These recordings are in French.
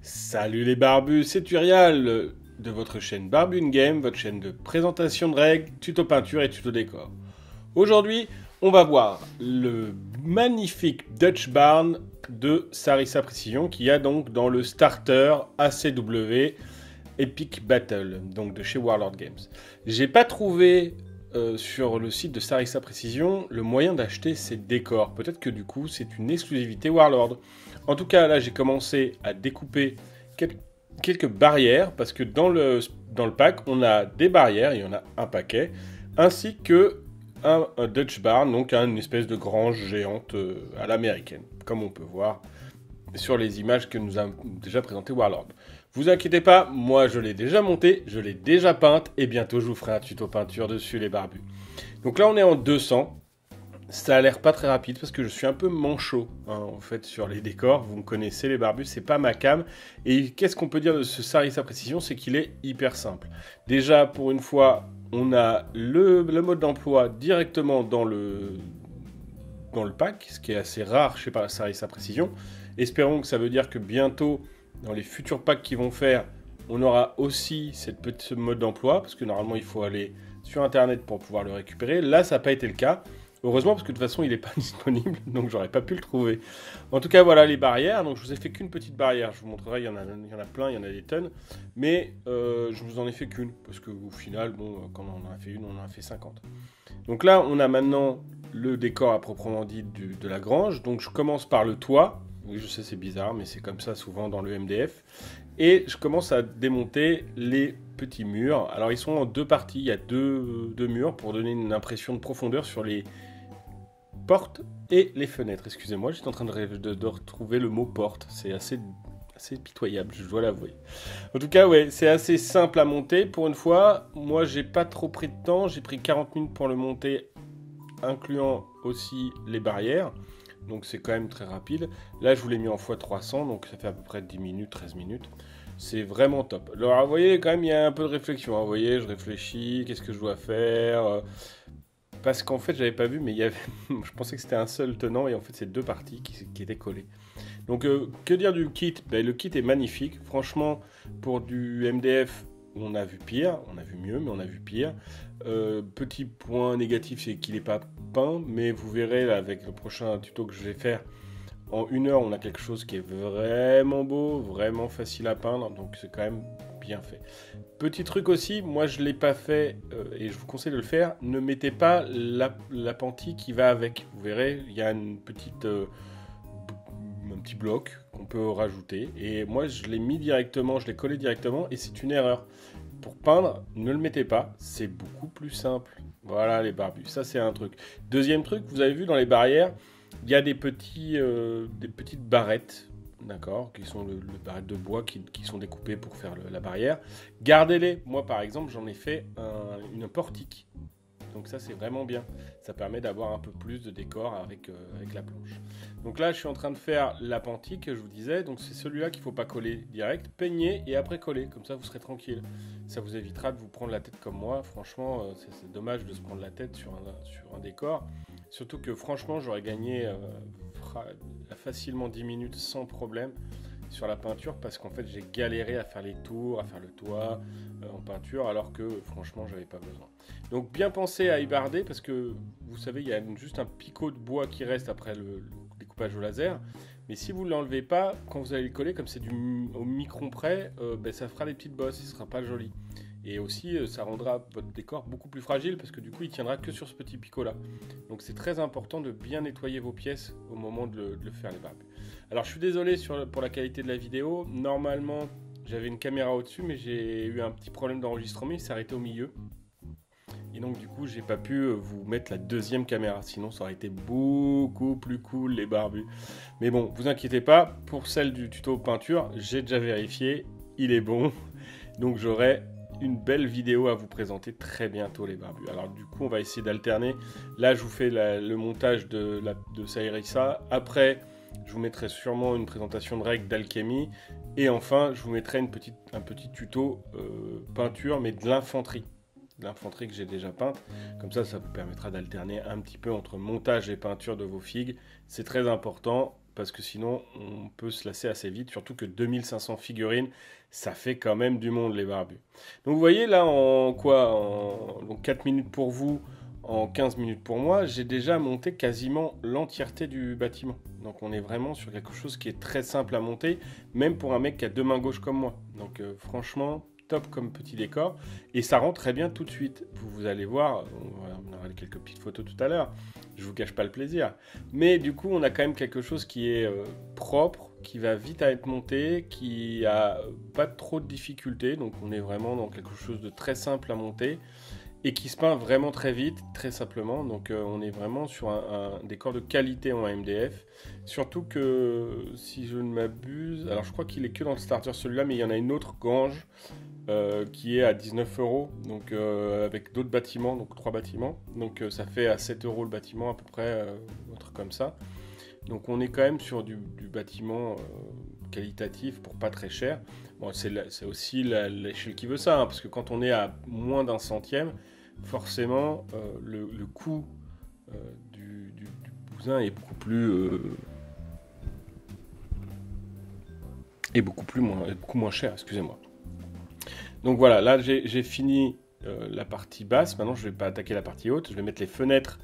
Salut les barbus, c'est Turial de votre chaîne Barbu Game, votre chaîne de présentation de règles, tuto peinture et tuto décor. Aujourd'hui, on va voir le magnifique Dutch Barn de Sarissa Precision qui a donc dans le starter ACW Epic Battle, donc de chez Warlord Games. J'ai pas trouvé sur le site de Sarissa Precision le moyen d'acheter ces décors. Peut-être que du coup c'est une exclusivité Warlord. En tout cas là j'ai commencé à découper quelques barrières parce que dans le pack on a des barrières, il y en a un paquet, ainsi que un Dutch Barn, donc une espèce de grange géante à l'américaine, comme on peut voir sur les images que nous a déjà présenté Warlord. Vous inquiétez pas, moi je l'ai déjà monté, je l'ai déjà peinte et bientôt je vous ferai un tuto peinture dessus les barbus. Donc là on est en 200, ça a l'air pas très rapide parce que je suis un peu manchot en fait sur les décors, vous me connaissez les barbus, c'est pas ma cam. Et qu'est-ce qu'on peut dire de ce Sarissa Precision, c'est qu'il est hyper simple. Déjà pour une fois, on a le mode d'emploi directement dans le pack, ce qui est assez rare chez Sarissa Precision. Espérons que ça veut dire que bientôt, dans les futurs packs qu'ils vont faire, on aura aussi ce mode d'emploi, parce que normalement il faut aller sur internet pour pouvoir le récupérer. Là, ça n'a pas été le cas. Heureusement, parce que de toute façon, il n'est pas disponible, donc j'aurais pas pu le trouver. En tout cas, voilà les barrières. Donc, je vous ai fait qu'une petite barrière. Je vous montrerai, il y en a plein, il y en a des tonnes. Mais je vous en ai fait qu'une, parce qu'au final, bon, quand on en a fait une, on en a fait 50. Donc là, on a maintenant le décor à proprement dit de la grange. Donc, je commence par le toit. Oui, je sais, c'est bizarre, mais c'est comme ça souvent dans le MDF. Et je commence à démonter les petits murs. Alors, ils sont en deux parties. Il y a deux murs pour donner une impression de profondeur sur les portes et les fenêtres. Excusez-moi, j'étais en train de retrouver le mot porte. C'est assez pitoyable, je dois l'avouer. En tout cas, ouais, c'est assez simple à monter. Pour une fois, moi, j'ai pas trop pris de temps. J'ai pris 40 minutes pour le monter, incluant aussi les barrières. Donc, c'est quand même très rapide. Là, je vous l'ai mis en x300, donc ça fait à peu près 10 minutes, 13 minutes. C'est vraiment top. Alors, vous voyez, quand même, il y a un peu de réflexion. Vous voyez, je réfléchis, qu'est-ce que je dois faire parce qu'en fait, j'avais pas vu, mais il y avait... je pensais que c'était un seul tenant, et en fait, c'est deux parties qui étaient collées. Donc, que dire du kit? Ben, le kit est magnifique. Franchement, pour du MDF, on a vu pire. On a vu mieux, mais on a vu pire. Petit point négatif, c'est qu'il n'est pas peint, mais vous verrez, là, avec le prochain tuto que je vais faire, en 1 heure, on a quelque chose qui est vraiment beau, vraiment facile à peindre, donc c'est quand même bien fait. Petit truc aussi, moi je ne l'ai pas fait et je vous conseille de le faire, ne mettez pas l'appentis qui va avec. Vous verrez, il y a un petit bloc qu'on peut rajouter et moi je l'ai mis directement, je l'ai collé directement et c'est une erreur. Pour peindre, ne le mettez pas, c'est beaucoup plus simple. Voilà les barbus, ça c'est un truc. Deuxième truc, vous avez vu dans les barrières, il y a des petites barrettes, d'accord, qui sont le barrette de bois qui sont découpées pour faire la barrière. Gardez-les. Moi, par exemple, j'en ai fait une portique. Donc ça, c'est vraiment bien. Ça permet d'avoir un peu plus de décor avec la planche. Donc là, je suis en train de faire l'appentis, je vous disais. Donc c'est celui-là qu'il ne faut pas coller direct. Peignez et après coller. Comme ça, vous serez tranquille. Ça vous évitera de vous prendre la tête comme moi. Franchement, c'est dommage de se prendre la tête sur un décor. Surtout que franchement, j'aurais gagné facilement 10 minutes sans problème sur la peinture parce qu'en fait, j'ai galéré à faire les tours, à faire le toit en peinture alors que franchement, j'avais pas besoin. Donc bien penser à ébarder parce que vous savez, il y a juste un picot de bois qui reste après le découpage au laser. Mais si vous ne l'enlevez pas, quand vous allez le coller, comme c'est au micron près, ça fera des petites bosses, il ne sera pas joli. Et aussi, ça rendra votre décor beaucoup plus fragile parce que du coup, il tiendra que sur ce petit picot-là. Donc, c'est très important de bien nettoyer vos pièces au moment de le faire, les barbus. Alors, je suis désolé pour la qualité de la vidéo. Normalement, j'avais une caméra au-dessus, mais j'ai eu un petit problème d'enregistrement. Il s'est arrêté au milieu. Et donc, du coup, j'ai pas pu vous mettre la deuxième caméra. Sinon, ça aurait été beaucoup plus cool, les barbus. Mais bon, vous inquiétez pas. Pour celle du tuto peinture, j'ai déjà vérifié. Il est bon. Donc, j'aurai une belle vidéo à vous présenter très bientôt les barbus. Alors du coup on va essayer d'alterner. Là je vous fais le montage de Sarissa. Après je vous mettrai sûrement une présentation de règles d'alchimie. Et enfin je vous mettrai un petit tuto peinture mais de l'infanterie. L'infanterie que j'ai déjà peinte. Comme ça vous permettra d'alterner un petit peu entre montage et peinture de vos figues. C'est très important. parce que sinon on peut se lasser assez vite, surtout que 2500 figurines, ça fait quand même du monde les barbus. Donc vous voyez là donc 4 minutes pour vous, en 15 minutes pour moi, j'ai déjà monté quasiment l'entièreté du bâtiment. Donc on est vraiment sur quelque chose qui est très simple à monter, même pour un mec qui a 2 mains gauches comme moi. Donc franchement, top comme petit décor. Et ça rend très bien tout de suite. Vous allez voir, on aura quelques petites photos tout à l'heure. Je vous cache pas le plaisir. Mais du coup, on a quand même quelque chose qui est propre, qui va vite à être monté, qui a pas trop de difficultés. Donc on est vraiment dans quelque chose de très simple à monter. Et qui se peint vraiment très vite, très simplement. Donc on est vraiment sur un décor de qualité en MDF. Surtout que, si je ne m'abuse, alors je crois qu'il est que dans le starter celui-là, mais il y en a une autre Gange qui est à 19 €, donc avec d'autres bâtiments, donc 3 bâtiments. Donc ça fait à 7 € le bâtiment à peu près, un truc comme ça. Donc on est quand même sur du bâtiment qualitatif pour pas très cher. Bon, c'est aussi l'échelle qui veut ça, hein, parce que quand on est à moins d'un centième, forcément le coût du bousin est beaucoup moins cher, excusez-moi. Donc voilà, là j'ai fini la partie basse. Maintenant je vais pas attaquer la partie haute, je vais mettre les fenêtres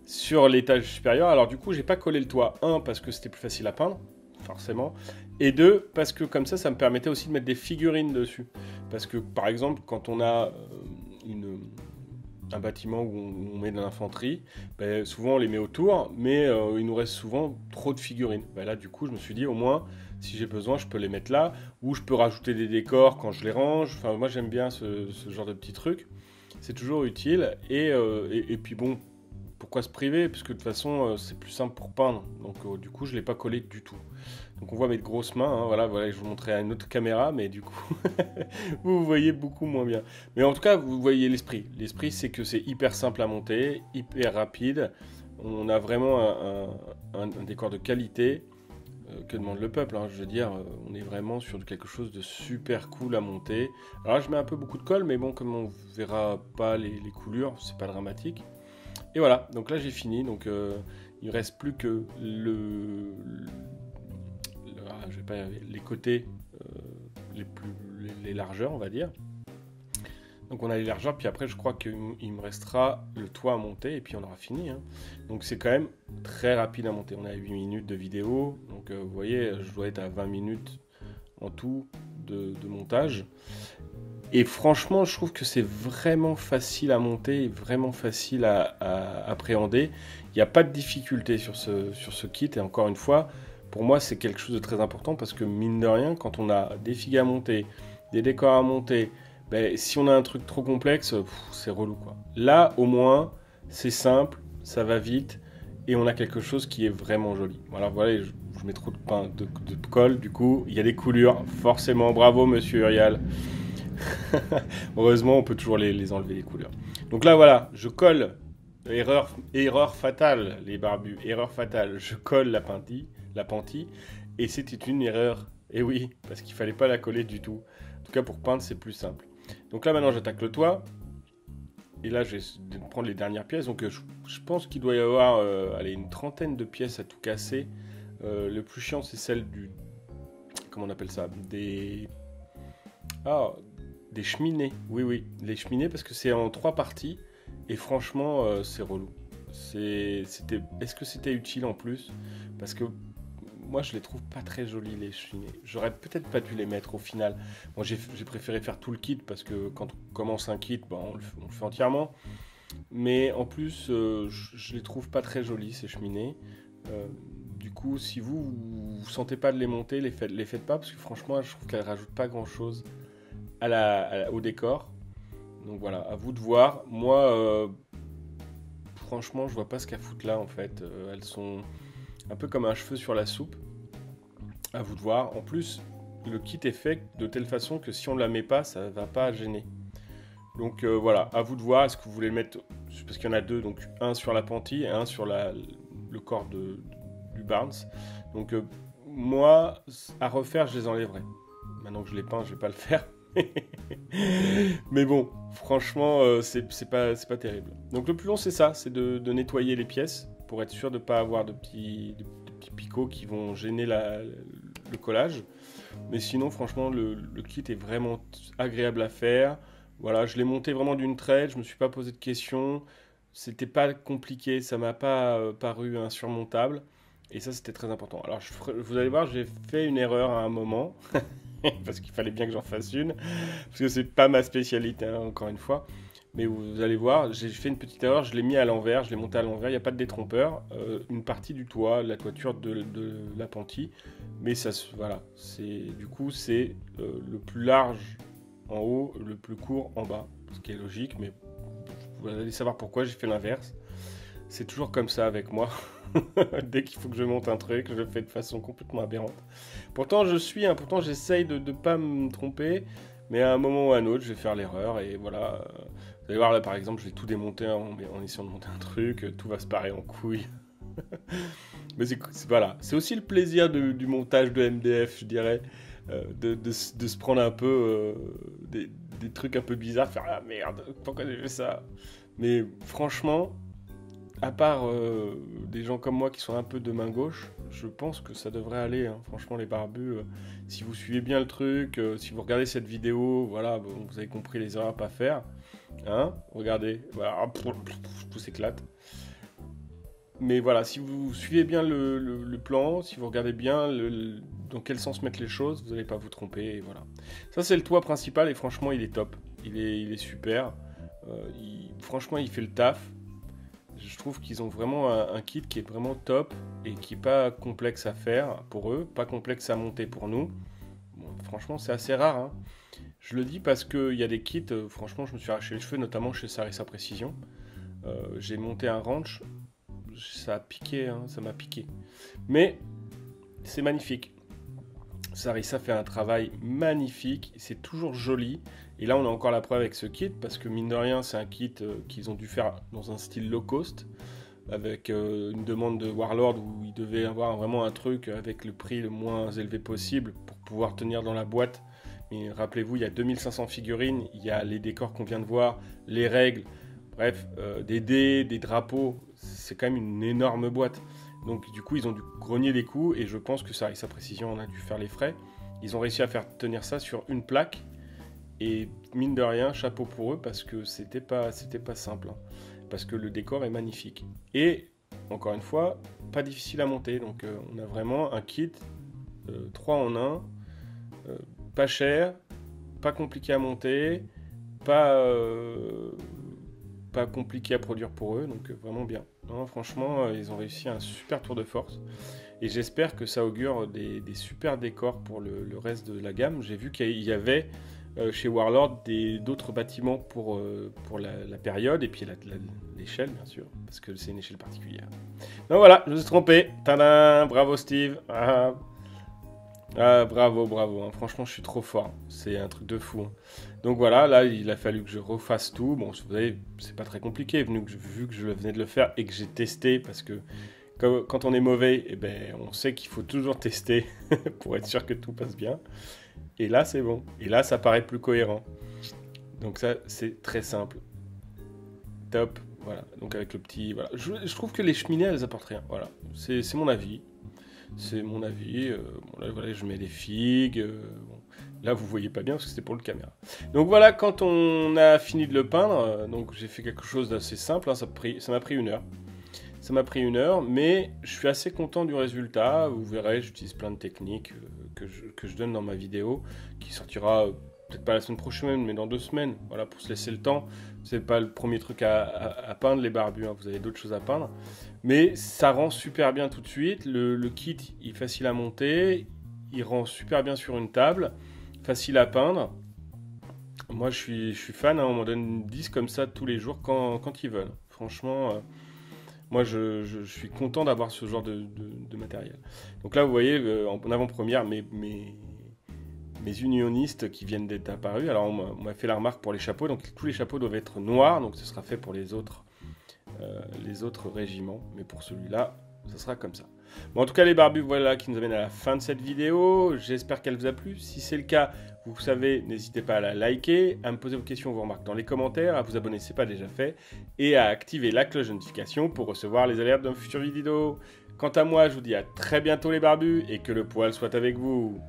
sur l'étage supérieur. Alors du coup j'ai pas collé le toit, parce que c'était plus facile à peindre, forcément, et 2 parce que comme ça me permettait aussi de mettre des figurines dessus. Parce que par exemple quand on a un bâtiment où on met de l'infanterie, souvent on les met autour, mais il nous reste souvent trop de figurines. Là du coup je me suis dit au moins si j'ai besoin je peux les mettre là, ou je peux rajouter des décors quand je les range. Enfin moi j'aime bien ce genre de petits trucs, c'est toujours utile. Et puis bon, pourquoi se priver, parce que de toute façon c'est plus simple pour peindre. Donc du coup je ne l'ai pas collé du tout. Donc on voit mes grosses mains, hein, voilà, je vous montrerai à une autre caméra, mais du coup vous voyez beaucoup moins bien. Mais en tout cas vous voyez l'esprit. L'esprit c'est que c'est hyper simple à monter, hyper rapide. On a vraiment un décor de qualité. Que demande le peuple, hein, je veux dire, on est vraiment sur quelque chose de super cool à monter. Alors là je mets un peu beaucoup de colle, mais bon, comme on verra pas les coulures, c'est pas dramatique. Et voilà, donc là j'ai fini, donc il ne reste plus que je vais pas y arriver, les côtés, les largeurs on va dire. Donc on a les largeurs, puis après je crois qu'il me restera le toit à monter, et puis on aura fini, hein. Donc c'est quand même très rapide à monter. On a 8 minutes de vidéo, donc vous voyez, je dois être à 20 minutes en tout de montage. Et franchement, je trouve que c'est vraiment facile à monter, vraiment facile à appréhender. Il n'y a pas de difficulté sur ce kit, et encore une fois, pour moi c'est quelque chose de très important, parce que mine de rien, quand on a des figues à monter, des décors à monter, si on a un truc trop complexe, c'est relou quoi. Là, au moins, c'est simple, ça va vite, et on a quelque chose qui est vraiment joli. Voilà, je mets trop de colle, du coup, il y a des coulures, forcément. Bravo, monsieur Urial. Heureusement, on peut toujours les enlever, les couleurs. Donc là, voilà, je colle. Erreur fatale, les barbus. Erreur fatale. Je colle la pentille, et c'était une erreur. Et oui, parce qu'il fallait pas la coller du tout. En tout cas, pour peindre, c'est plus simple. Donc là maintenant j'attaque le toit, et là je vais prendre les dernières pièces. Donc je pense qu'il doit y avoir une trentaine de pièces à tout casser. Le plus chiant c'est celle comment on appelle ça, des cheminées. Oui, les cheminées, parce que c'est en 3 parties, et franchement c'est relou. Est-ce que c'était utile en plus, parce que moi je les trouve pas très jolies les cheminées. J'aurais peut-être pas dû les mettre au final. Moi j'ai préféré faire tout le kit, parce que quand on commence un kit, on le fait entièrement. Mais en plus je les trouve pas très jolies ces cheminées. Du coup si vous sentez pas de les monter, les faites pas, parce que franchement je trouve qu'elles rajoutent pas grand chose au décor. Donc voilà, à vous de voir. Moi franchement je vois pas ce qu'elles foutent là en fait. Elles sont un peu comme un cheveu sur la soupe. À vous de voir. En plus, le kit est fait de telle façon que si on ne la met pas, ça ne va pas gêner. Donc voilà, à vous de voir. Est-ce que vous voulez le mettre, parce qu'il y en a 2, donc un sur la pentille et un sur le corps du Barnes. Donc moi, à refaire, je les enlèverai. Maintenant que je les peins, je ne vais pas le faire. Mais bon, franchement, c'est pas terrible. Donc le plus long, c'est ça, c'est de nettoyer les pièces, pour être sûr de ne pas avoir de petits petits picots qui vont gêner le collage. Mais sinon, franchement, le kit est vraiment agréable à faire. Voilà, je l'ai monté vraiment d'une traite, je me suis pas posé de questions. C'était pas compliqué, ça m'a pas paru insurmontable. Et ça, c'était très important. Alors, vous allez voir, j'ai fait une erreur à un moment. Parce qu'il fallait bien que j'en fasse une. Parce que c'est pas ma spécialité, hein, encore une fois. Mais vous allez voir, j'ai fait une petite erreur, je l'ai mis à l'envers, je l'ai monté à l'envers, il n'y a pas de détrompeur. Une partie du toit, la toiture de l'appentis. Mais ça, voilà, du coup, c'est le plus large en haut, le plus court en bas. Ce qui est logique, mais vous allez savoir pourquoi j'ai fait l'inverse. C'est toujours comme ça avec moi. Dès qu'il faut que je monte un truc, je le fais de façon complètement aberrante. Pourtant, pourtant j'essaye de ne pas me tromper, mais à un moment ou à un autre, je vais faire l'erreur. Et voilà. Vous allez voir là, par exemple, je vais tout démonter en essayant de monter un truc. Tout va se parer en couille. Mais voilà. C'est aussi le plaisir du montage de MDF, je dirais. De se prendre un peu des trucs un peu bizarres. Faire ah merde, pourquoi j'ai fait ça? Mais franchement, à part des gens comme moi qui sont un peu de main gauche, je pense que ça devrait aller. Hein. Franchement, les barbus, si vous suivez bien le truc, si vous regardez cette vidéo, voilà, bon, vous avez compris les erreurs à pas faire. Hein, regardez, voilà, tout s'éclate. Mais voilà, si vous suivez bien le plan, si vous regardez bien dans quel sens mettre les choses, vous n'allez pas vous tromper. Et voilà. Ça, c'est le toit principal et franchement, il est top. Il est super. Franchement, il fait le taf. Je trouve qu'ils ont vraiment un kit qui est vraiment top et qui n'est pas complexe à faire pour eux, pas complexe à monter pour nous. Bon, franchement, c'est assez rare. Hein. Je le dis parce qu'il y a des kits, franchement, je me suis arraché les cheveux, notamment chez Sarissa Précision. J'ai monté un ranch, ça a piqué, hein, ça m'a piqué. Mais c'est magnifique. Sarissa fait un travail magnifique, c'est toujours joli. Et là, on a encore la preuve avec ce kit, parce que mine de rien, c'est un kit qu'ils ont dû faire dans un style low cost, avec une demande de Warlord où il devait avoir vraiment un truc avec le prix le moins élevé possible pour pouvoir tenir dans la boîte. Mais rappelez-vous, il y a 2500 figurines, il y a les décors qu'on vient de voir, les règles, bref, des dés, des drapeaux, c'est quand même une énorme boîte. Donc du coup, ils ont dû grogner les coûts, et je pense que Sarissa Précision en a dû faire les frais. Ils ont réussi à faire tenir ça sur une plaque. Et mine de rien, chapeau pour eux, parce que c'était pas simple. Hein, parce que le décor est magnifique. Et, encore une fois, pas difficile à monter. Donc on a vraiment un kit 3 en 1, pas cher, pas compliqué à monter, pas compliqué à produire pour eux. Donc vraiment bien. Non, franchement, ils ont réussi un super tour de force. Et j'espère que ça augure des super décors pour le reste de la gamme. J'ai vu qu'il y avait chez Warlord d'autres bâtiments pour la période et puis l'échelle bien sûr parce que c'est une échelle particulière. Donc voilà, je me suis trompé. Tadam, bravo Steve. Bravo. Hein. Franchement, je suis trop fort. C'est un truc de fou. Hein. Donc voilà, là, il a fallu que je refasse tout. Bon, vous savez, c'est pas très compliqué vu que je venais de le faire et que j'ai testé parce que quand on est mauvais, eh ben, on sait qu'il faut toujours tester pour être sûr que tout passe bien. Et là, c'est bon. Et là, ça paraît plus cohérent. Donc ça, c'est très simple. Top. Voilà. Donc avec le petit... Voilà. Je trouve que les cheminées, elles apportent rien. Voilà. C'est mon avis. C'est mon avis. Bon, là, voilà, je mets des figues. Bon. Là, vous voyez pas bien parce que c'est pour le caméra. Donc voilà, quand on a fini de le peindre, donc j'ai fait quelque chose d'assez simple. Hein, ça m'a pris 1 heure. Ça m'a pris 1 heure, mais je suis assez content du résultat. Vous verrez, j'utilise plein de techniques que je donne dans ma vidéo, qui sortira peut-être pas la semaine prochaine, mais dans 2 semaines. Voilà, pour se laisser le temps. C'est pas le premier truc à peindre, les barbus. Hein. Vous avez d'autres choses à peindre. Mais ça rend super bien tout de suite. Le kit, il est facile à monter. Il rend super bien sur une table. Facile à peindre. Moi, je suis fan. Hein. On m'en donne 10 comme ça tous les jours quand ils veulent. Franchement... moi, je suis content d'avoir ce genre de matériel. Donc là, vous voyez, en avant-première, mes unionistes qui viennent d'être apparus. Alors, on m'a fait la remarque pour les chapeaux. Donc, tous les chapeaux doivent être noirs. Donc, ce sera fait pour les autres régiments. Mais pour celui-là, ça sera comme ça. Bon, en tout cas, les barbus, voilà, qui nous amènent à la fin de cette vidéo. J'espère qu'elle vous a plu. Si c'est le cas, vous savez, n'hésitez pas à la liker, à me poser vos questions, vos remarques dans les commentaires, à vous abonner si ce n'est pas déjà fait, et à activer la cloche de notification pour recevoir les alertes d'un futur vidéo. Quant à moi, je vous dis à très bientôt les barbus et que le poil soit avec vous.